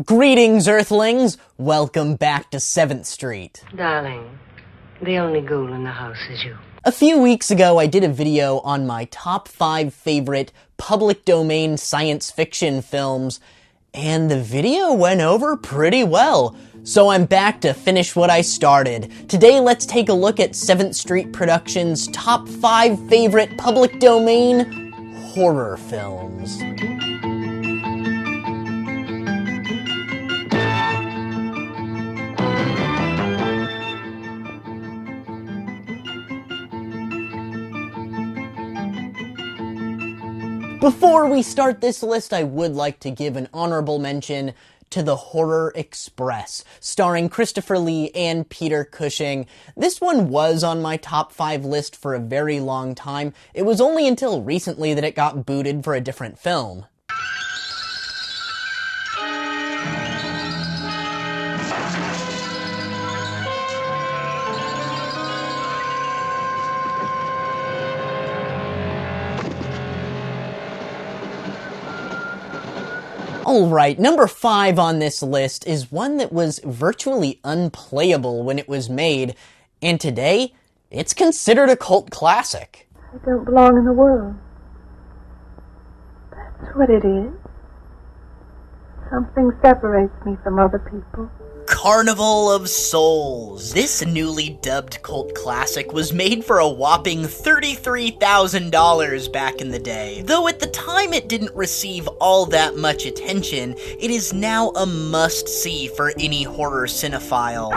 Greetings, Earthlings! Welcome back to 7th Street. Darling, the only ghoul in the house is you. A few weeks ago, I did a video on my top 5 favorite public domain science fiction films, and the video went over pretty well. So I'm back to finish what I started. Today, let's take a look at 7th Street Productions' top 5 favorite public domain horror films. Before we start this list, I would like to give an honorable mention to The Horror Express, starring Christopher Lee and Peter Cushing. This one was on my top 5 list for a very long time. It was only until recently that it got booted for a different film. Alright, number 5 on this list is one that was virtually unplayable when it was made, and today, it's considered a cult classic. I don't belong in the world. That's what it is. Something separates me from other people. Carnival of Souls. This newly dubbed cult classic was made for a whopping $33,000 back in the day. Though at the time it didn't receive all that much attention, it is now a must-see for any horror cinephile.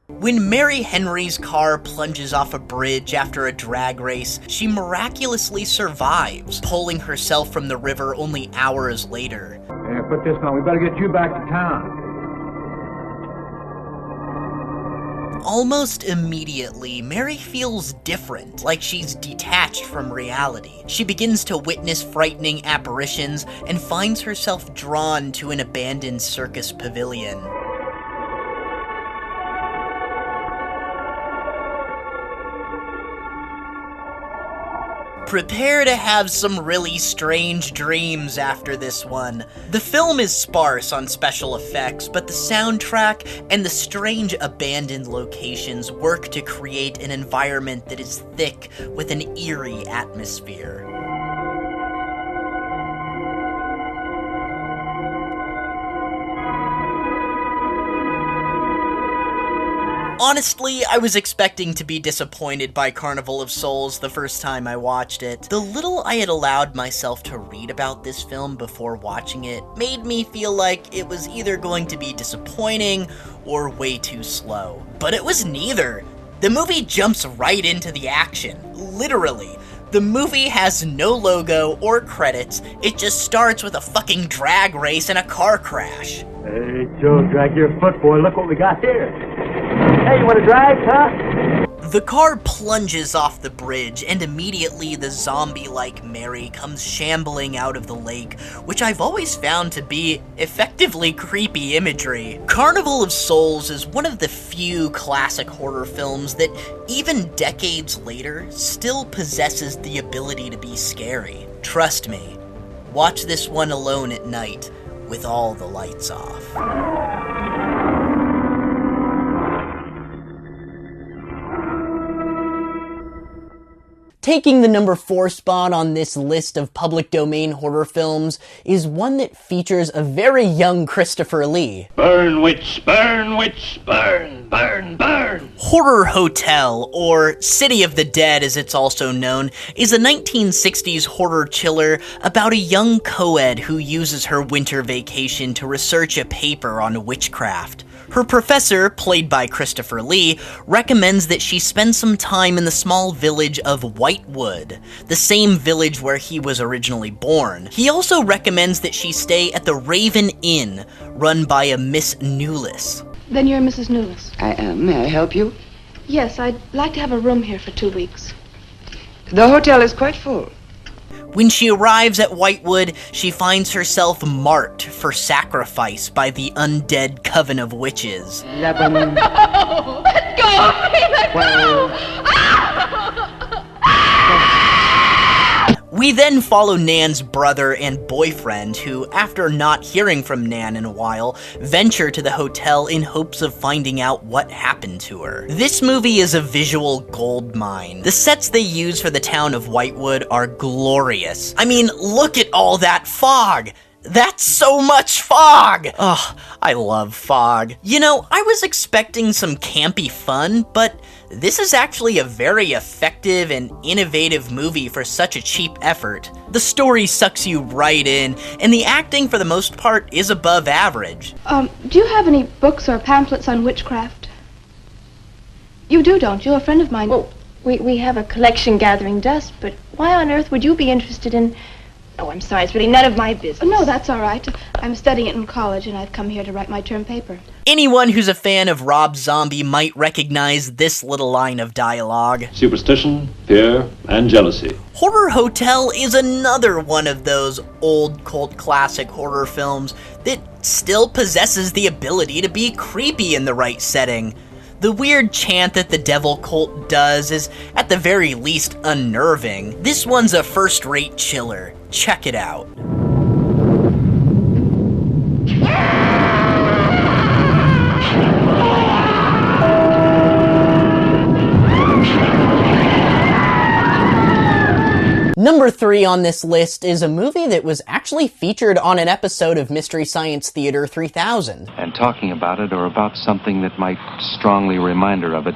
When Mary Henry's car plunges off a bridge after a drag race, she miraculously survives, pulling herself from the river only hours later. Yeah, put this on. We better get you back to town. Almost immediately, Mary feels different, like she's detached from reality. She begins to witness frightening apparitions and finds herself drawn to an abandoned circus pavilion. Prepare to have some really strange dreams after this one. The film is sparse on special effects, but the soundtrack and the strange abandoned locations work to create an environment that is thick with an eerie atmosphere. Honestly, I was expecting to be disappointed by Carnival of Souls the first time I watched it. The little I had allowed myself to read about this film before watching it made me feel like it was either going to be disappointing or way too slow. But it was neither. The movie jumps right into the action, literally. The movie has no logo or credits, it just starts with a fucking drag race and a car crash. Hey, Joe, drag your foot, boy. Look what we got here. Hey, you want to drive, huh? The car plunges off the bridge, and immediately the zombie-like Mary comes shambling out of the lake, which I've always found to be effectively creepy imagery. Carnival of Souls is one of the few classic horror films that, even decades later, still possesses the ability to be scary. Trust me, watch this one alone at night, with all the lights off. Taking the number 4 spot on this list of public domain horror films is one that features a very young Christopher Lee. Burn, witch, burn, burn, burn, burn. Horror Hotel, or City of the Dead as it's also known, is a 1960s horror chiller about a young co-ed who uses her winter vacation to research a paper on witchcraft. Her professor, played by Christopher Lee, recommends that she spend some time in the small village of Whitewood, the same village where he was originally born. He also recommends that she stay at the Raven Inn, run by a Miss Newless. Then you're Mrs. Newless? I am. May I help you? Yes, I'd like to have a room here for 2 weeks. The hotel is quite full. When she arrives at Whitewood, she finds herself marked for sacrifice by the undead coven of witches. 11. No! Let go of me! Let go! We then follow Nan's brother and boyfriend who, after not hearing from Nan in a while, venture to the hotel in hopes of finding out what happened to her. This movie is a visual goldmine. The sets they use for the town of Whitewood are glorious. I mean, look at all that fog! That's so much fog! Ugh, I love fog. You know, I was expecting some campy fun, but this is actually a very effective and innovative movie for such a cheap effort. The story sucks you right in, and the acting for the most part is above average. Do you have any books or pamphlets on witchcraft? You do, don't you? A friend of mine... Well, we have a collection gathering dust, but why on earth would you be interested in... Oh, I'm sorry, it's really none of my business. Oh, no, that's all right. I'm studying it in college, and I've come here to write my term paper. Anyone who's a fan of Rob Zombie might recognize this little line of dialogue. Superstition, fear, and jealousy. Horror Hotel is another one of those old cult classic horror films that still possesses the ability to be creepy in the right setting. The weird chant that the devil cult does is, at the very least, unnerving. This one's a first-rate chiller. Check it out. Number 3 on this list is a movie that was actually featured on an episode of Mystery Science Theater 3000. And talking about it or about something that might strongly remind her of it,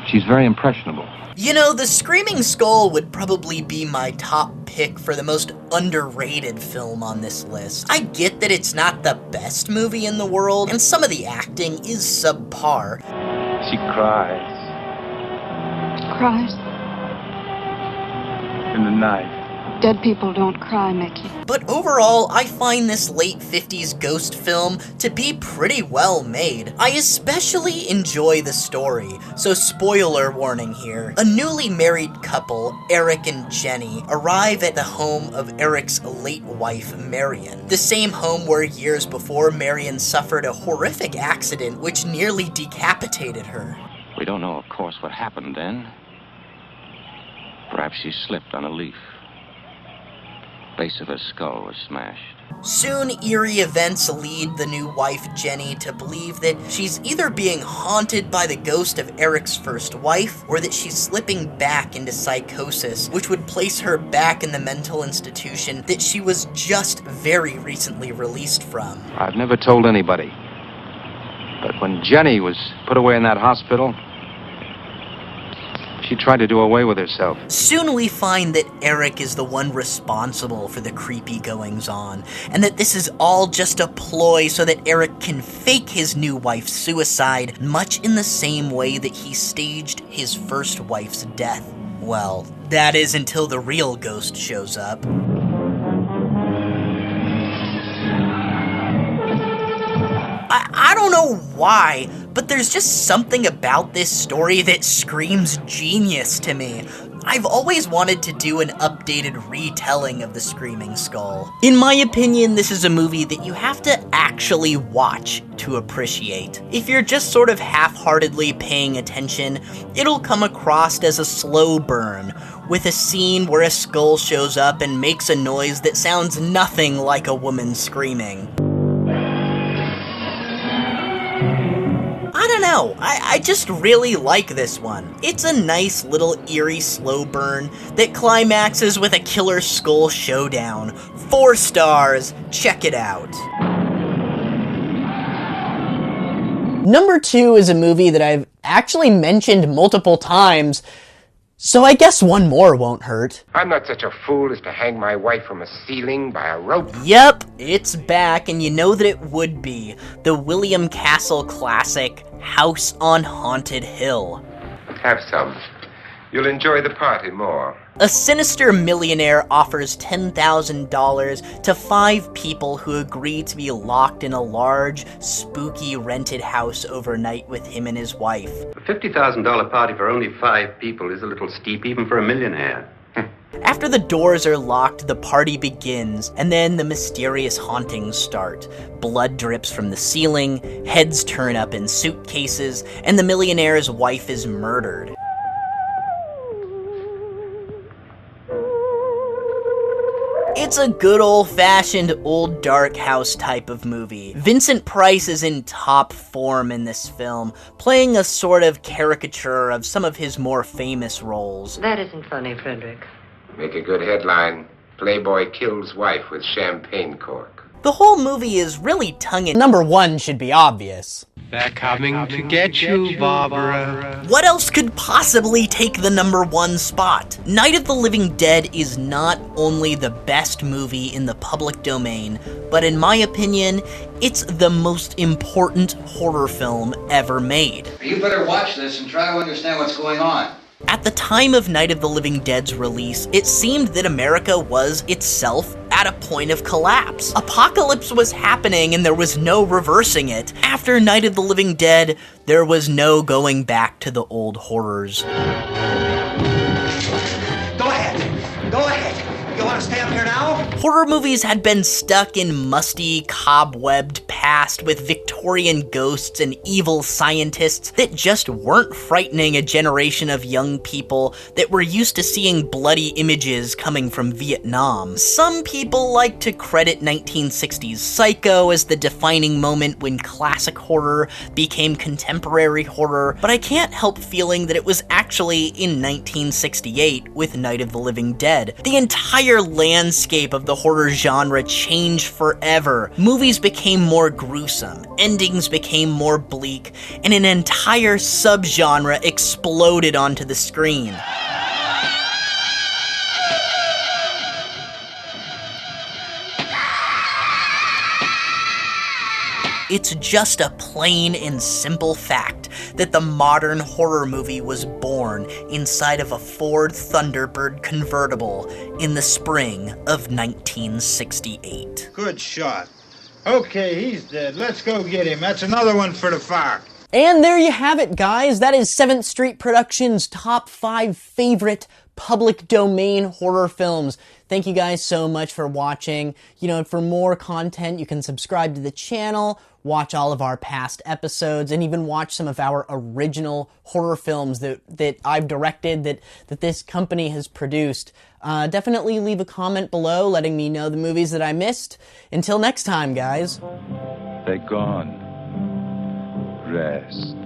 she's very impressionable. You know, The Screaming Skull would probably be my top pick for the most underrated film on this list. I get that it's not the best movie in the world, and some of the acting is subpar. She cries Cries? in the night. Dead people don't cry, Mickey. But overall, I find this late 50s ghost film to be pretty well made. I especially enjoy the story, so spoiler warning here. A newly married couple, Eric and Jenny, arrive at the home of Eric's late wife, Marion. The same home where years before Marion suffered a horrific accident which nearly decapitated her. We don't know, of course, what happened then. Perhaps she slipped on a leaf. Base of her skull was smashed. Soon, eerie events lead the new wife, Jenny, to believe that she's either being haunted by the ghost of Eric's first wife, or that she's slipping back into psychosis, which would place her back in the mental institution that she was just very recently released from. I've never told anybody. But when Jenny was put away in that hospital, she tried to do away with herself. Soon we find that Eric is the one responsible for the creepy goings-on, and that this is all just a ploy so that Eric can fake his new wife's suicide, much in the same way that he staged his first wife's death. Well, that is until the real ghost shows up. I don't know why, but there's just something about this story that screams genius to me. I've always wanted to do an updated retelling of The Screaming Skull. In my opinion, this is a movie that you have to actually watch to appreciate. If you're just sort of half-heartedly paying attention, it'll come across as a slow burn, with a scene where a skull shows up and makes a noise that sounds nothing like a woman screaming. I don't know, I just really like this one. It's a nice little eerie slow burn that climaxes with a killer skull showdown. 4 stars, check it out. Number 2 is a movie that I've actually mentioned multiple times, so I guess one more won't hurt. I'm not such a fool as to hang my wife from a ceiling by a rope. Yep, it's back, and you know that it would be. The William Castle classic, House on Haunted Hill. Have some. You'll enjoy the party more. A sinister millionaire offers $10,000 to 5 people who agree to be locked in a large, spooky rented house overnight with him and his wife. A $50,000 party for only 5 people is a little steep even for a millionaire. After the doors are locked, the party begins, and then the mysterious hauntings start. Blood drips from the ceiling, heads turn up in suitcases, and the millionaire's wife is murdered. It's a good old-fashioned, old dark house type of movie. Vincent Price is in top form in this film, playing a sort of caricature of some of his more famous roles. That isn't funny, Frederick. Make a good headline. Playboy kills wife with champagne cork. The whole movie is really tongue-in-cheek. Number one should be obvious. They're coming to get you, Barbara. What else could possibly take the number one spot? Night of the Living Dead is not only the best movie in the public domain, but in my opinion, it's the most important horror film ever made. You better watch this and try to understand what's going on. At the time of Night of the Living Dead's release, it seemed that America was itself at a point of collapse. Apocalypse was happening and there was no reversing it. After Night of the Living Dead, there was no going back to the old horrors. Go ahead. Go ahead. You want to stay up here now? Horror movies had been stuck in musty, cobwebbed past with Victorian ghosts and evil scientists that just weren't frightening a generation of young people that were used to seeing bloody images coming from Vietnam. Some people like to credit 1960s Psycho as the defining moment when classic horror became contemporary horror, but I can't help feeling that it was actually in 1968 with Night of the Living Dead. The entire landscape of the horror genre changed forever. Movies became more gruesome, endings became more bleak, and an entire subgenre exploded onto the screen. It's just a plain and simple fact that the modern horror movie was born inside of a Ford Thunderbird convertible in the spring of 1968. Good shot. Okay, he's dead. Let's go get him. That's another one for the fire. And there you have it, guys. That is 7th Street Productions' top 5 favorite public domain horror films. Thank you guys so much for watching. You know, for more content, you can subscribe to the channel, watch all of our past episodes, and even watch some of our original horror films that I've directed, that this company has produced. Definitely leave a comment below letting me know the movies that I missed. Until next time, guys. They're gone. Rest.